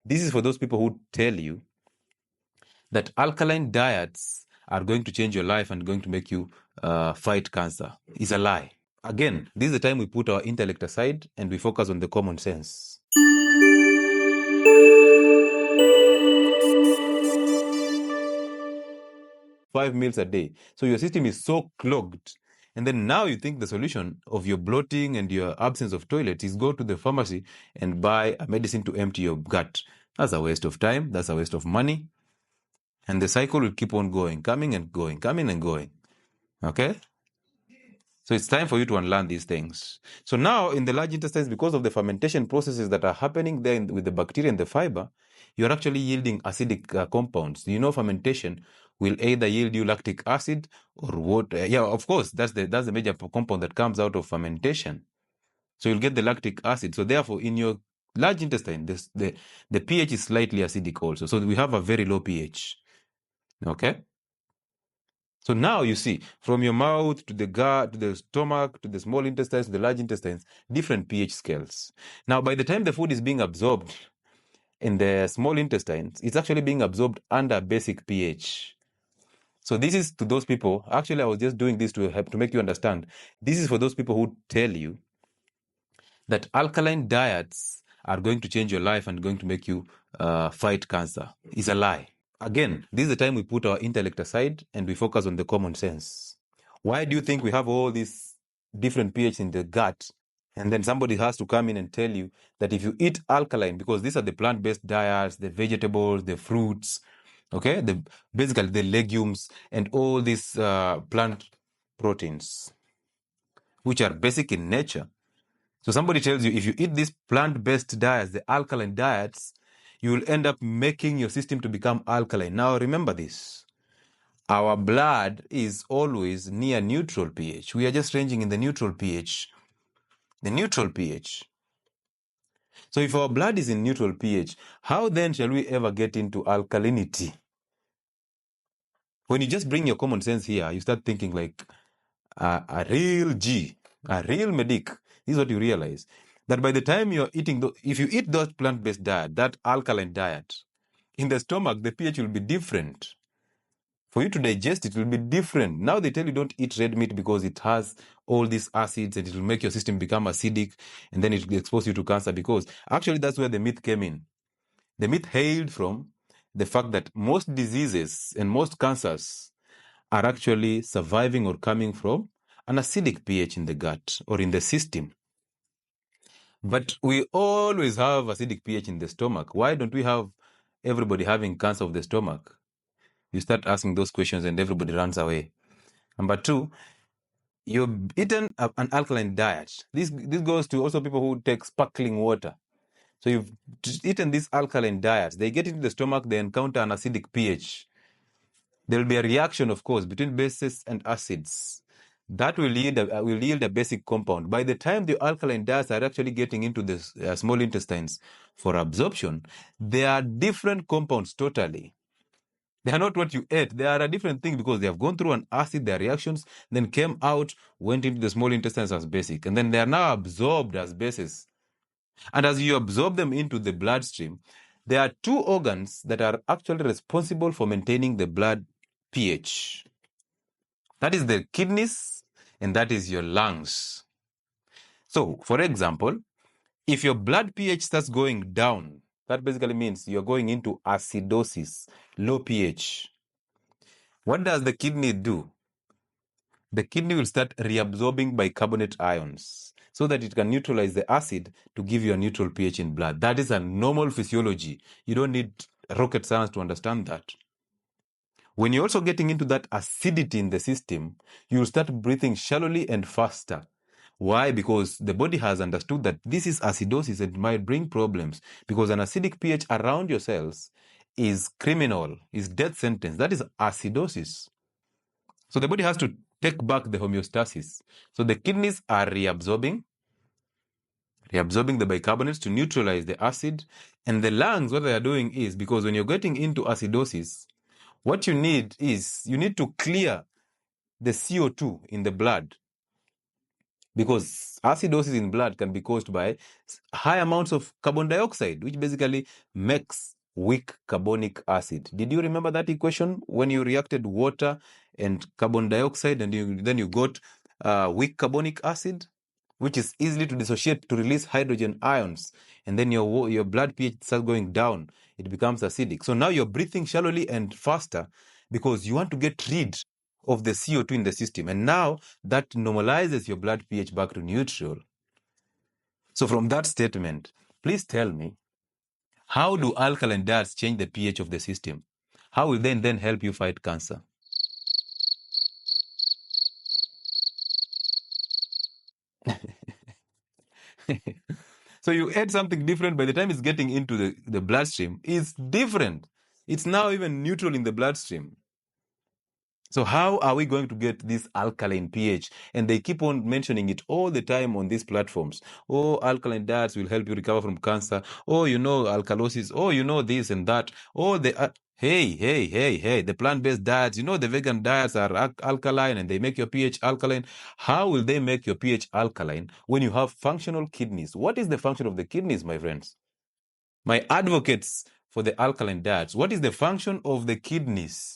This is for those people who tell you that alkaline diets are going to change your life and going to make you fight cancer. It's a lie. Again, this is the time we put our intellect aside and we focus on the common sense. Five meals a day. So your system is so clogged. And then now you think the solution of your bloating and your absence of toilets is go to the pharmacy and buy a medicine to empty your gut. That's a waste of time. That's a waste of money. And the cycle will keep on going, coming and going, coming and going. Okay? So it's time for you to unlearn these things. So now in the large intestines, because of the fermentation processes that are happening there with the bacteria and the fiber, you're actually yielding acidic compounds. You know, fermentation will either yield you lactic acid or water. Yeah, of course, that's the major compound that comes out of fermentation. So you'll get the lactic acid. So therefore, in your large intestine, the pH is slightly acidic also. So we have a very low pH. Okay? So now you see, from your mouth to the gut, to the stomach, to the small intestines, to the large intestines, different pH scales. Now, by the time the food is being absorbed in the small intestines, it's actually being absorbed under basic pH. So this is to those people. Actually, I was just doing this to help to make you understand. This is for those people who tell you that alkaline diets are going to change your life and going to make you fight cancer. It's a lie. Again, this is the time we put our intellect aside and we focus on the common sense. Why do you think we have all these different pH in the gut? And then somebody has to come in and tell you that if you eat alkaline, because these are the plant-based diets, the vegetables, the fruits, okay, basically the legumes and all these plant proteins, which are basic in nature. So somebody tells you if you eat these plant-based diets, the alkaline diets, you will end up making your system to become alkaline. Now remember this. Our blood is always near neutral pH. We are just ranging in the neutral pH. The neutral pH. So if our blood is in neutral pH, how then shall we ever get into alkalinity? When you just bring your common sense here, you start thinking like a real G, a real medic. This is what you realize. That by the time you're eating, if you eat those plant-based diet, that alkaline diet, in the stomach, the pH will be different. For you to digest, it will be different. Now they tell you don't eat red meat because it has all these acids and it will make your system become acidic and then it will expose you to cancer, because actually that's where the myth came in. The myth hailed from the fact that most diseases and most cancers are actually surviving or coming from an acidic pH in the gut or in the system. But we always have acidic pH in the stomach. Why don't we have everybody having cancer of the stomach? You start asking those questions and everybody runs away. Number two, you've eaten an alkaline diet. This goes to also people who take sparkling water. So you've eaten these alkaline diets. They get into the stomach, they encounter an acidic pH. There will be a reaction, of course, between bases and acids. That will yield a basic compound. By the time the alkaline diets are actually getting into the small intestines for absorption, they are different compounds totally. They are not what you ate. They are a different thing because they have gone through an acid, their reactions, then came out, went into the small intestines as basic. And then they are now absorbed as bases. And as you absorb them into the bloodstream, there are two organs that are actually responsible for maintaining the blood pH. That is the kidneys and that is your lungs. So, for example, if your blood pH starts going down, that basically means you're going into acidosis, low pH. What does the kidney do? The kidney will start reabsorbing bicarbonate ions so that it can neutralize the acid to give you a neutral pH in blood. That is a normal physiology. You don't need rocket science to understand that. When you're also getting into that acidity in the system, you'll start breathing shallowly and faster. Why? Because the body has understood that this is acidosis and might bring problems, because an acidic pH around your cells is criminal, is death sentence. That is acidosis. So the body has to take back the homeostasis. So the kidneys are reabsorbing the bicarbonates to neutralize the acid. And the lungs, what they are doing is, because when you're getting into acidosis, what you need is, you need to clear the CO2 in the blood. because acidosis in blood can be caused by high amounts of carbon dioxide, which basically makes weak carbonic acid. Did you remember that equation when you reacted water and carbon dioxide, and then you got weak carbonic acid, which is easily to dissociate to release hydrogen ions, and then your blood pH starts going down. It becomes acidic. So now you're breathing shallowly and faster because you want to get rid of the CO2 in the system. And now that normalizes your blood pH back to neutral. So from that statement, please tell me, how do alkaline diets change the pH of the system? How will they then help you fight cancer? So you add something different, by the time it's getting into the bloodstream, it's different. It's now even neutral in the bloodstream. So how are we going to get this alkaline pH? And they keep on mentioning it all the time on these platforms. Oh, alkaline diets will help you recover from cancer. Oh, alkalosis. Oh, this and that. Oh, hey, the plant-based diets, the vegan diets are alkaline and they make your pH alkaline. How will they make your pH alkaline when you have functional kidneys? What is the function of the kidneys, my friends? My advocates for the alkaline diets, what is the function of the kidneys?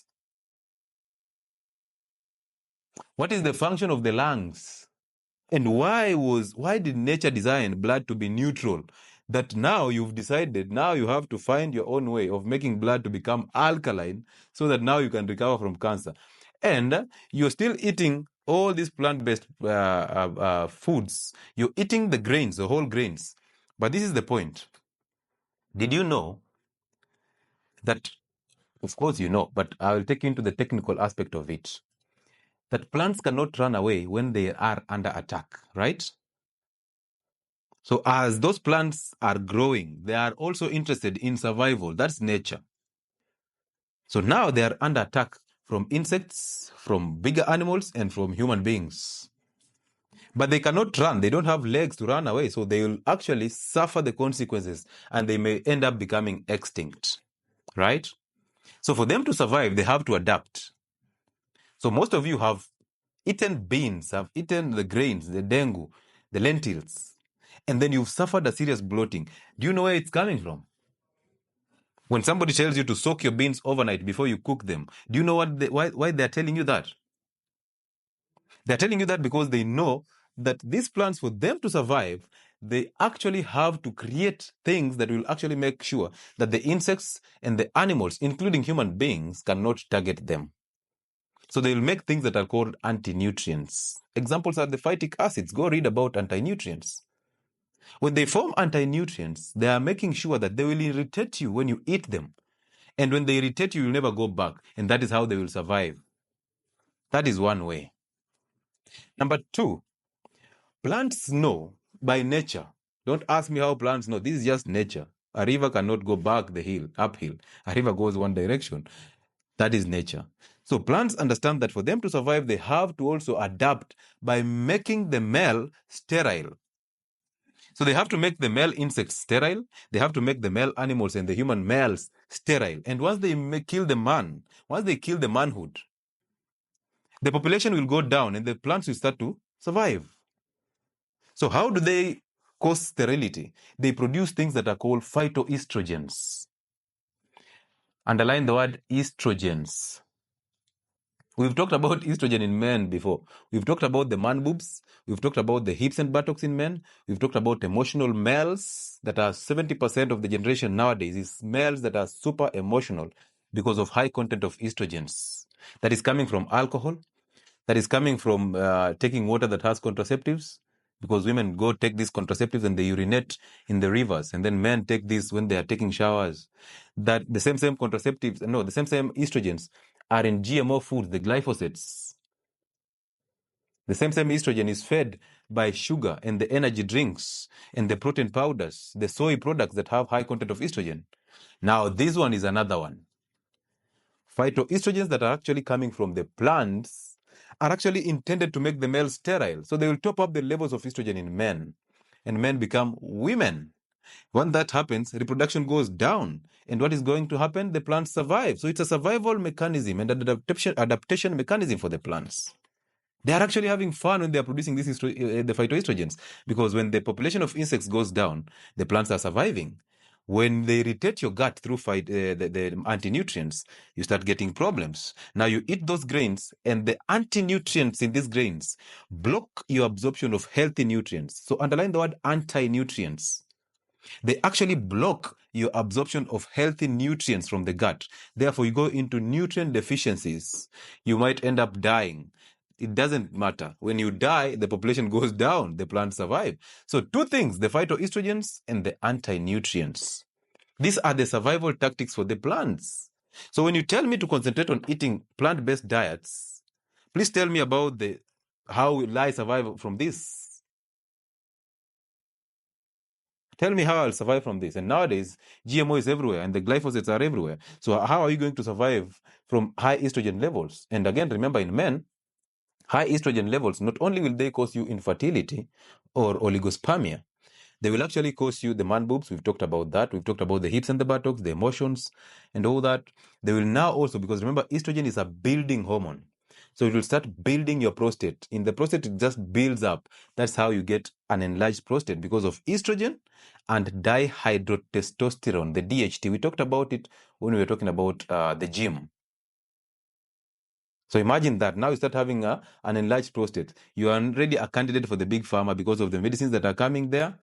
What is the function of the lungs? And why did nature design blood to be neutral? That now you've decided, now you have to find your own way of making blood to become alkaline so that now you can recover from cancer. And you're still eating all these plant-based foods. You're eating the grains, the whole grains. But this is the point. Did you know that, of course you know, but I will take you into the technical aspect of it, that plants cannot run away when they are under attack, right? So as those plants are growing, they are also interested in survival. That's nature. So now they are under attack from insects, from bigger animals, and from human beings. But they cannot run. They don't have legs to run away. So they will actually suffer the consequences and they may end up becoming extinct, right? So for them to survive, they have to adapt. So most of you have eaten beans, have eaten the grains, the dengu, the lentils, and then you've suffered a serious bloating. Do you know where it's coming from? When somebody tells you to soak your beans overnight before you cook them, do you know why they're telling you that? They're telling you that because they know that these plants, for them to survive, they actually have to create things that will actually make sure that the insects and the animals, including human beings, cannot target them. So they will make things that are called anti-nutrients. Examples are the phytic acids. Go read about anti-nutrients. When they form anti-nutrients, they are making sure that they will irritate you when you eat them. And when they irritate you, you'll never go back. And that is how they will survive. That is one way. Number two, plants know by nature. Don't ask me how plants know. This is just nature. A river cannot go back the hill, uphill. A river goes one direction. That is nature. So plants understand that for them to survive, they have to also adapt by making the male sterile. So they have to make the male insects sterile. They have to make the male animals and the human males sterile. And once they kill the man, once they kill the manhood, the population will go down and the plants will start to survive. So how do they cause sterility? They produce things that are called phytoestrogens. Underline the word estrogens. We've talked about estrogen in men before. We've talked about the man boobs. We've talked about the hips and buttocks in men. We've talked about emotional males that are 70% of the generation nowadays is males that are super emotional because of high content of estrogens. That is coming from alcohol. That is coming from taking water that has contraceptives, because women go take these contraceptives and they urinate in the rivers, and then men take this when they are taking showers. That the same contraceptives, the same estrogens are in GMO foods, the glyphosates. The same estrogen is fed by sugar and the energy drinks and the protein powders, the soy products that have high content of estrogen. Now, this one is another one. Phytoestrogens that are actually coming from the plants are actually intended to make the male sterile. So they will top up the levels of estrogen in men, and men become women. When that happens, reproduction goes down. And what is going to happen? The plants survive. So it's a survival mechanism and an adaptation mechanism for the plants. They are actually having fun when they are producing the phytoestrogens, because when the population of insects goes down, the plants are surviving. When they irritate your gut through the anti-nutrients, you start getting problems. Now you eat those grains, and the anti-nutrients in these grains block your absorption of healthy nutrients. So underline the word anti-nutrients. They actually block your absorption of healthy nutrients from the gut. Therefore, you go into nutrient deficiencies. You might end up dying. It doesn't matter. When you die, the population goes down, the plants survive. So two things, the phytoestrogens and the anti-nutrients. These are the survival tactics for the plants. So when you tell me to concentrate on eating plant-based diets, please tell me about how will I survive from this? Tell me how I'll survive from this. And nowadays, GMO is everywhere and the glyphosates are everywhere. So how are you going to survive from high estrogen levels? And again, remember, in men, high estrogen levels, not only will they cause you infertility or oligospermia, they will actually cause you the man boobs. We've talked about that. We've talked about the hips and the buttocks, the emotions and all that. They will now also, because remember, estrogen is a building hormone. So it will start building your prostate. In the prostate, it just builds up. That's how you get an enlarged prostate, because of estrogen and dihydrotestosterone, the DHT. We talked about it when we were talking about the gym. So imagine that now you start having an enlarged prostate. You are already a candidate for the big pharma because of the medicines that are coming there.